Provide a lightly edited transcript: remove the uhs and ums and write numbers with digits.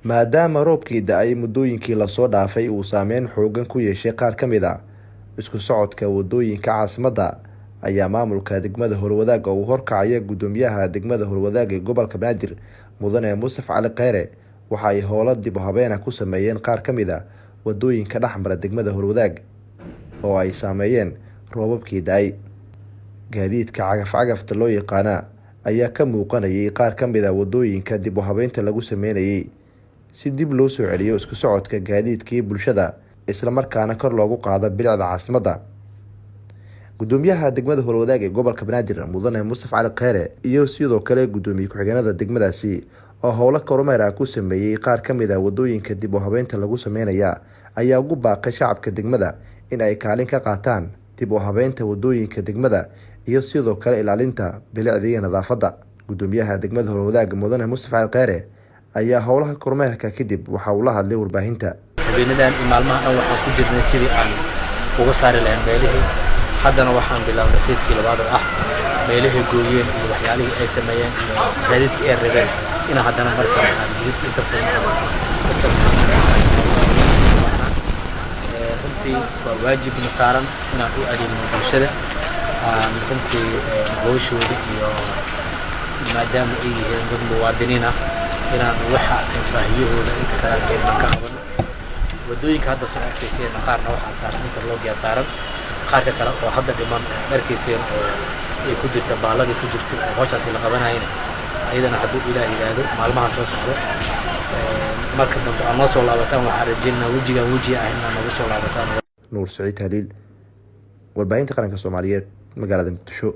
maadaama roobkii da'ay muddooyinkii lasoo dhaafay uu saameyn xoogan ku yeeshay qaar ka mid a isku socodka wadooyinka caasimadda ayaa maamulka degmada Howlwadaag oo uu horkacaya gudoomiyaha degmada Howlwadaag ee gobolka Banaadir mudane Mustafa Cali Khayre waxa ay howlo dib u habeyn ku sameeyeen qaar ka mid a wadooyinka dhexmara degmada Howlwadaag oo ay saameeyeen roobabkii da'ay. gaadiidka cagaf-cagafta loo yaqaana ayaa ka muuqanayay qaar ka mid a wadooyinka dib u habeynta lagu sameeyay si dib loo soo celiyo isku socodka gaadiidkii bulshada isla markaana kor loogu qaado bilicda caasimadda. gudoomiyaha degmada Howlwadaag ee gobolka Banaadir mudane Mustafa Cali Khayre iyo sidoo kale gudoomiye ku-xigeenada degmadaasi oo howlo kormeer ku sameeyay qaar ka mid a wadooyinka dib u habeynta lagu sameeyo ayaa ugu baaqay shacabka degmada in ay kaalin ka qaataan dib u habeynta wadooyinka degmada iyo sidoo kale ilaalinta bilicda iyo nadaafadda. gudoomiyaha degmada Howlwadaag mudane Mustafa Cali Khayre ayaa howlaha kormeerka kadib waxa uu la hadlay warbaahinta. habeenadan maalmaha dhan waxaan ku jirnay sidii aan uga saari lahayn meelihii haddana waxaan bilaabnay feeskii labaad oo ah meelihii gooyeen iyo waxyaalihii ay sameeyeen gaadiidkii ay rabeen inaan haddana markaa aan jidadka inta runtii waa waajibna saaran inaan u adeegno bulshada aan runtii hawshooda iyo maadaama ay yihiin dad muwaadiniin ah inaan waxa ay baahiyahooda inta kala qeybna ka qaban. wadooyinka hadda soo arkayseen qaarna waxaa saaran interlogya saaran qaarka kale oo hadda dhiman arkayseen oo ay ku jirta baaladii ku jirta oo hawshaas la qabanayeen ayadana hadduu Ilaahay yiraahdo maalmaha soo socdo marka dambe aan soo laabataan waxaan rajaynaa weji ahna nagu soo laabataan. Nuur Saciid Haliil, warbaahinta qaranka Soomaaliyeed, magaalada Muqdisho.